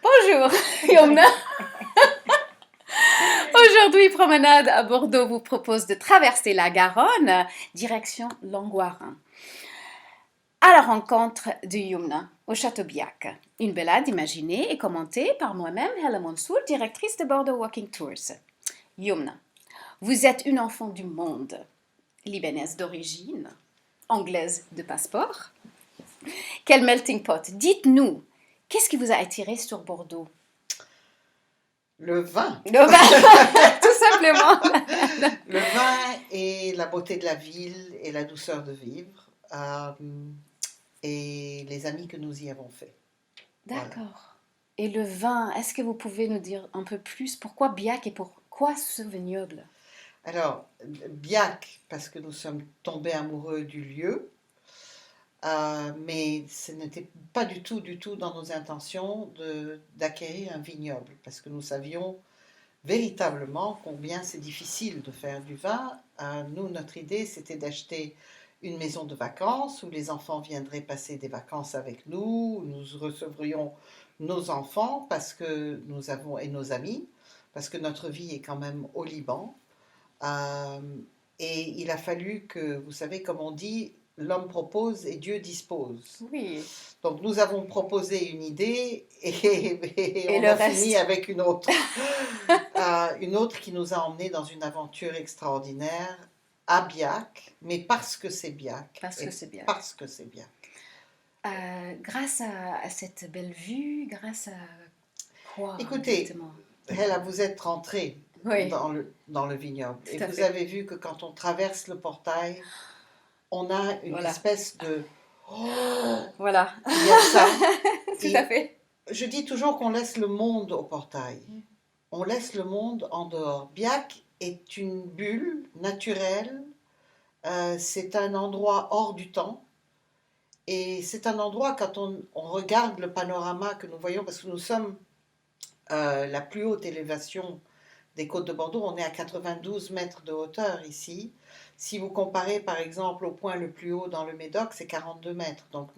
Bonjour, Yomna. Aujourd'hui, Promenade à Bordeaux vous propose de traverser la Garonne, direction Langoirin, à la rencontre de Yumna au Châteaubiac. Une balade imaginée et commentée par moi-même, Hella Mansour, directrice de Bordeaux Walking Tours. Yumna, vous êtes une enfant du monde, libanaise d'origine, anglaise de passeport. Quel melting pot! Dites-nous, qu'est-ce qui vous a attiré sur Bordeaux? Le vin. Le vin, tout simplement. Le vin et la beauté de la ville et la douceur de vivre. Et les amis que nous y avons fait. D'accord. Voilà. Et le vin, est-ce que vous pouvez nous dire un peu plus pourquoi Biac et pourquoi ce vignoble? Alors, Biac, parce que nous sommes tombés amoureux du lieu, mais ce n'était pas du tout dans nos intentions d'acquérir un vignoble, parce que nous savions véritablement combien c'est difficile de faire du vin. Nous, notre idée, c'était d'acheter une maison de vacances où les enfants viendraient passer des vacances avec nous, où nous recevrions nos enfants parce que nous avons, et nos amis, parce que notre vie est quand même au Liban. Et il a fallu que, vous savez, comme on dit, l'homme propose et Dieu dispose. Oui. Donc nous avons proposé une idée et on le a reste. fini avec une autre. Une autre qui nous a emmenés dans une aventure extraordinaire à Biac, mais parce que c'est Biac. Parce que c'est Biac. Parce que c'est Biac. Grâce à cette belle vue, grâce à quoi Écoutez, exactement? Hella, vous êtes rentrée Oui. dans le vignoble Tout et à vous fait. avez vu que quand on traverse le portail, on a une Voilà. espèce de... Oh, Voilà. il y a ça. Tout Et à fait. je dis toujours qu'on laisse le monde au portail. On laisse le monde en dehors. Biac est une bulle naturelle. C'est un endroit hors du temps. Et c'est un endroit, quand on regarde le panorama que nous voyons, parce que nous sommes la plus haute élévation des côtes de Bordeaux, on est à 92 mètres de hauteur ici. Si vous comparez par exemple au point le plus haut dans le Médoc, c'est 42 mètres. Donc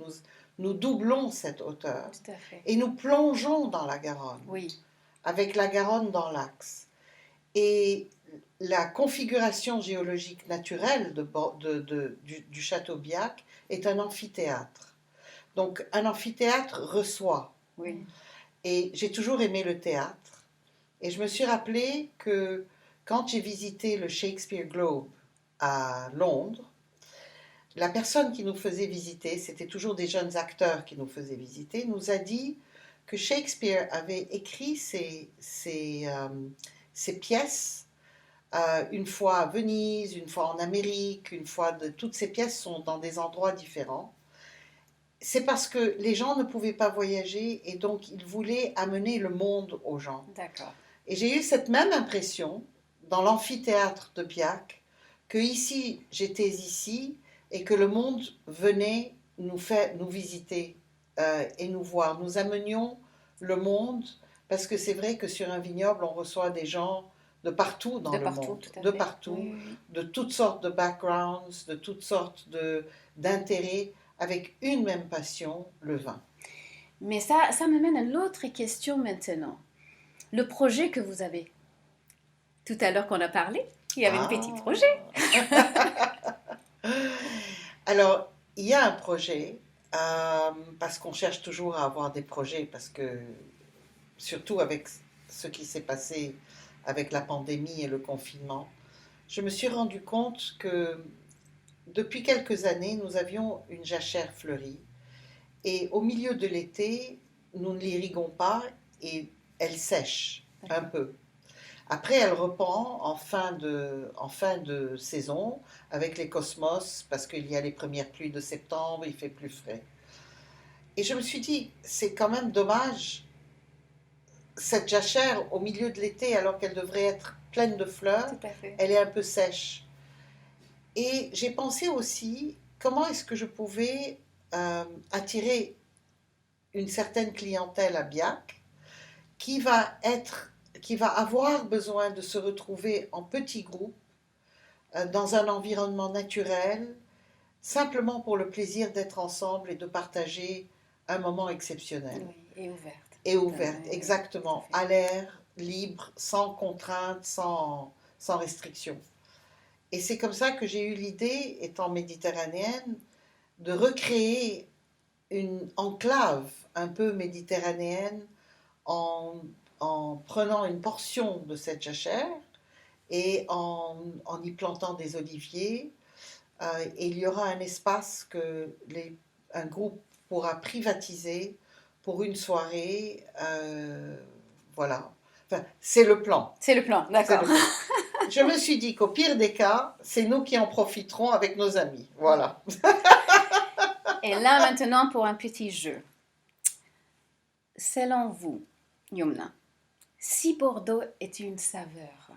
nous doublons cette hauteur. Tout à fait. Et nous plongeons dans la Garonne, Oui. avec la Garonne dans l'axe. Et la configuration géologique naturelle du château Biac est un amphithéâtre. Donc un amphithéâtre reçoit. Oui. Et j'ai toujours aimé le théâtre. Et je me suis rappelé que quand j'ai visité le Shakespeare Globe à Londres, la personne qui nous faisait visiter, c'était toujours des jeunes acteurs qui nous faisaient visiter, nous a dit que Shakespeare avait écrit ses pièces une fois à Venise, une fois en Amérique, toutes ces pièces sont dans des endroits différents. C'est parce que les gens ne pouvaient pas voyager et donc il voulait amener le monde aux gens. D'accord. Et j'ai eu cette même impression dans l'amphithéâtre de Biac, que ici, j'étais ici et que le monde venait nous visiter et nous voir. Nous amenions le monde, parce que c'est vrai que sur un vignoble, on reçoit des gens de partout dans le monde, Tout à de fait. partout, Oui, oui. de toutes sortes de backgrounds, de toutes sortes d'intérêts, avec une même passion, le vin. Mais ça me mène à l'autre question maintenant. Le projet que vous avez. Tout à l'heure qu'on a parlé, il y avait un petit projet. Alors, il y a un projet, parce qu'on cherche toujours à avoir des projets, parce que, surtout avec ce qui s'est passé avec la pandémie et le confinement, je me suis rendu compte que depuis quelques années, nous avions une jachère fleurie. Et au milieu de l'été, nous ne l'irriguons pas et elle sèche un peu. Après, elle reprend en fin de saison avec les cosmos parce qu'il y a les premières pluies de septembre, il fait plus frais. Et je me suis dit, c'est quand même dommage, cette jachère au milieu de l'été alors qu'elle devrait être pleine de fleurs, Tout à fait. elle est un peu sèche. Et j'ai pensé aussi, comment est-ce que je pouvais attirer une certaine clientèle à Biac qui va avoir besoin de se retrouver en petits groupes dans un environnement naturel, simplement pour le plaisir d'être ensemble et de partager un moment exceptionnel. Oui, et ouverte. Et ouverte, Tout à exactement, fait. à l'air, libre, sans contrainte, sans restriction. Et c'est comme ça que j'ai eu l'idée, étant méditerranéenne, de recréer une enclave un peu méditerranéenne en, en prenant une portion de cette jachère et en y plantant des oliviers. Et il y aura un espace que un groupe pourra privatiser pour une soirée. Voilà. Enfin, c'est le plan. C'est le plan, C'est d'accord. le plan. Je me suis dit qu'au pire des cas, c'est nous qui en profiterons avec nos amis. Voilà. Et là maintenant pour un petit jeu. Selon vous, Yumna, si Bordeaux est une saveur,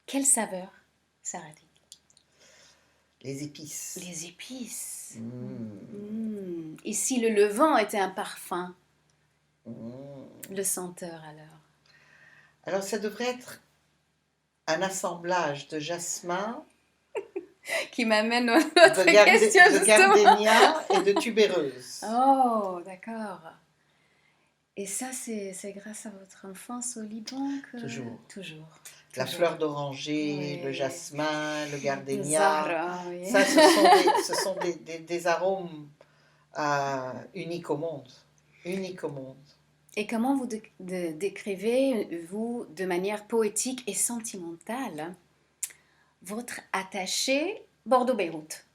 quelle saveur serait-il? Les épices. Les épices. Mmh, Et si le levain était un parfum, mmh. le senteur alors? Alors, ça devrait être un assemblage de jasmin, Qui m'amène à notre question de justement. gardénia et de tubéreuse. Oh, d'accord. Et ça, c'est grâce à votre enfance au Liban que... Toujours. Toujours. La Toujours. fleur d'oranger, le Oui. jasmin, le gardénia. Zahra, oui. Ça, ce sont des arômes uniques au monde. Uniques au monde. Et comment vous décrivez, vous, de manière poétique et sentimentale, votre attaché Bordeaux-Beyrouth?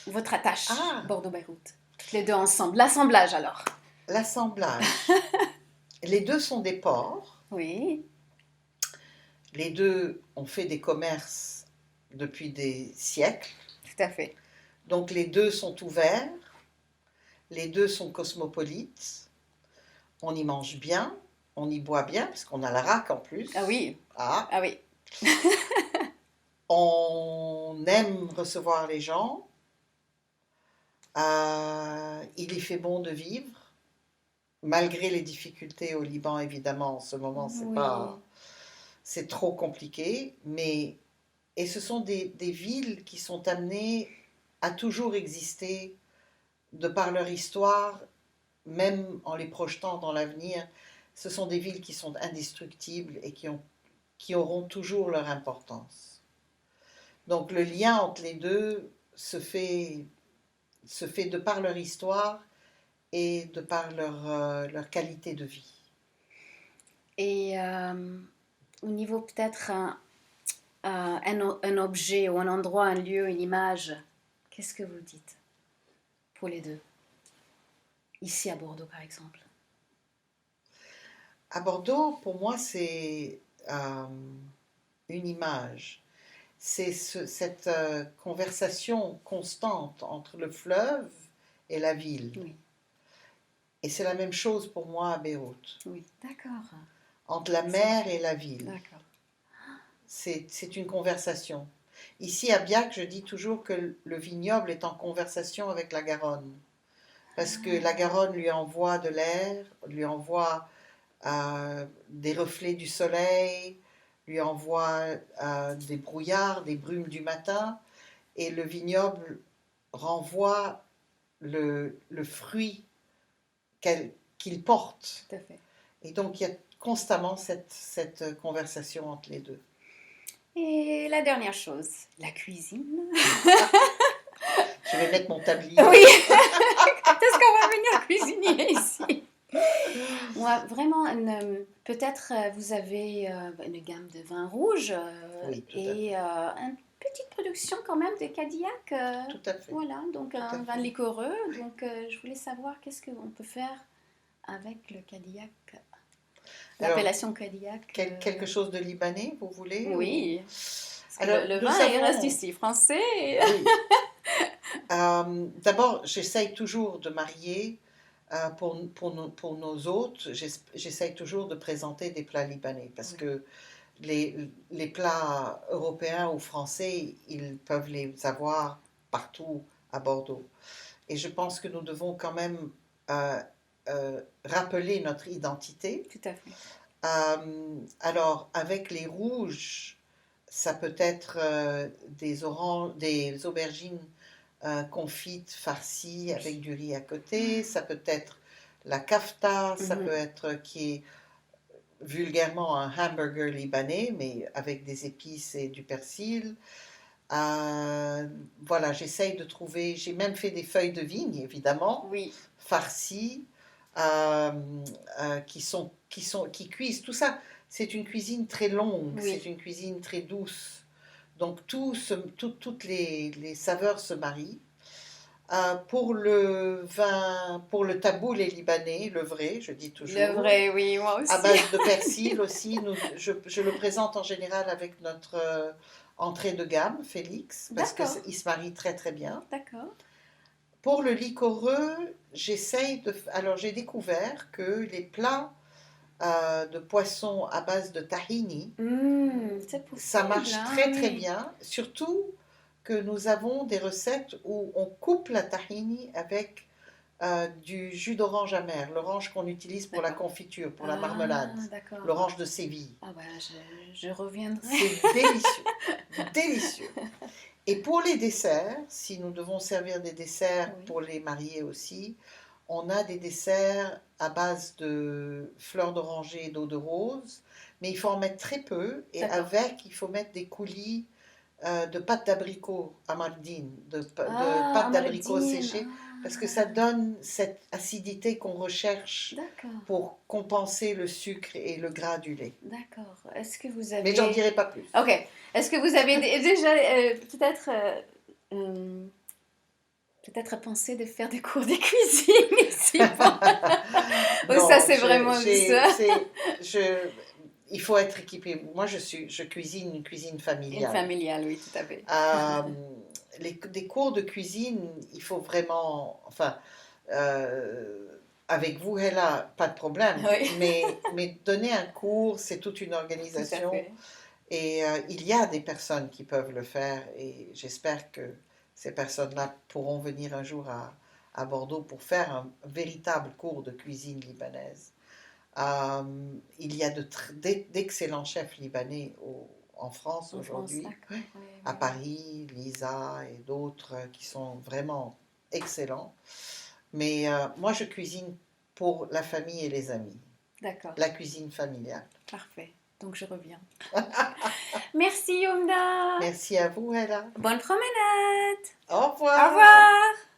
Votre attache Ah, Bordeaux-Beyrouth? Toutes les deux ensemble. L'assemblage alors? l'assemblage. Les deux sont des ports. Oui, Les deux ont fait des commerces depuis des siècles. tout à fait. Donc les deux sont ouverts. Les deux sont cosmopolites. On y mange bien. On y boit bien, parce qu'on a la raque en plus. Ah oui, Ah. ah oui. On aime recevoir les gens. Il y fait bon de vivre, malgré les difficultés au Liban, évidemment. En ce moment, Oui. c'est trop compliqué. Et ce sont des villes qui sont amenées à toujours exister de par leur histoire, même en les projetant dans l'avenir. Ce sont des villes qui sont indestructibles et qui auront toujours leur importance. Donc le lien entre les deux se fait de par leur histoire et de par leur qualité de vie. Et au niveau peut-être un objet ou un endroit, un lieu, une image, qu'est-ce que vous dites pour les deux? Ici à Bordeaux par exemple. À Bordeaux, pour moi, c'est une image. C'est cette conversation constante entre le fleuve et la ville. Oui, Et c'est la même chose pour moi à Beyrouth. oui, d'accord. Entre la mer et la ville. D'accord. C'est une conversation. Ici à Biac, je dis toujours que le vignoble est en conversation avec la Garonne. Parce que la Garonne lui envoie de l'air, lui envoie des reflets du soleil, lui envoie des brouillards, des brumes du matin, et le vignoble renvoie le fruit qu'il porte. Tout à fait. Et donc il y a constamment cette conversation entre les deux. Et la dernière chose, la cuisine. Je vais mettre mon tablier. Oui, quand est-ce qu'on va venir cuisiner ici? Moi, vraiment, peut-être vous avez une gamme de vins rouges Oui, tout à fait. et une petite production quand même de Cadillac. Tout à fait. Voilà, donc Tout à un vin fait. liquoreux. Donc je voulais savoir qu'est-ce qu'on peut faire avec le Cadillac, Alors, l'appellation Cadillac. quelque chose de libanais, vous voulez? Oui, parce que Alors, le nous vin, il avons... reste ici français. Oui. D'abord, j'essaye toujours de marier, pour nos hôtes, j'essaye toujours de présenter des plats libanais, parce Oui. que les plats européens ou français, ils peuvent les avoir partout à Bordeaux. Et je pense que nous devons quand même rappeler notre identité. Tout à fait. Alors, avec les rouges, ça peut être des aubergines confites farcies avec du riz à côté. Ça peut être la kafta, ça Mhm. peut être qui est vulgairement un hamburger libanais, mais avec des épices et du persil. Voilà, j'essaye de trouver, j'ai même fait des feuilles de vigne, évidemment, Oui, farcies, euh, qui cuisent. Tout ça, c'est une cuisine très longue, c'est oui, une cuisine très douce. Donc toutes les saveurs se marient. Pour le vin, pour le taboul les libanais, le vrai, je dis le toujours, vrai, oui, moi à aussi. base de persil aussi. Je le présente en général avec notre entrée de gamme, Félix, parce D'accord, qu'il se marie très très bien. d'accord. Pour le liquoreux, alors j'ai découvert que les plats de poisson à base de tahini, C'est ça possible, marche hein, très très oui. bien, surtout que nous avons des recettes où on coupe la tahini avec du jus d'orange amer, l'orange qu'on utilise pour la D'accord. confiture, pour la marmelade, Ah, d'accord. l'orange de Séville. Ah bah, je reviendrai. C'est délicieux, délicieux. Et pour les desserts, si nous devons servir des desserts Oui, pour les mariés aussi, on a des desserts à base de fleurs d'oranger et d'eau de rose, mais il faut en mettre très peu, et d'accord. avec, il faut mettre des coulis de pâte d'abricot amardine, de Ah, pâte d'abricot Amaldine. séchée, parce que ça Ah, donne cette acidité qu'on recherche d'accord, pour compenser le sucre et le gras du lait. d'accord. Est-ce que vous Mais j'en avez... dirai pas plus. Ok. Est-ce que vous avez déjà peut-être euh, peut-être pensé de faire des cours de cuisine ici? Ou ça, Non, c'est vraiment ça? il faut être équipé. Moi, je cuisine une cuisine Une familiale. familiale, oui, tout à fait. Euh, des cours de cuisine, il faut vraiment, enfin, euh, avec vous, Hella, pas de problème, Oui, mais donner un cours, c'est toute une tout à organisation fait. et il y a des personnes qui peuvent le faire et j'espère que ces personnes-là pourront venir un jour à Bordeaux pour faire un véritable cours de cuisine libanaise. Il y a d'excellents chefs libanais en France En France, aujourd'hui, d'accord. Oui, à oui, oui. Paris, Lisa et d'autres qui sont vraiment excellents. Mais moi, je cuisine pour la famille et les amis, D'accord, la cuisine familiale. parfait. Donc je reviens. Merci Yumna. Merci à vous, Ella. Bonne promenade. Au Au revoir. revoir.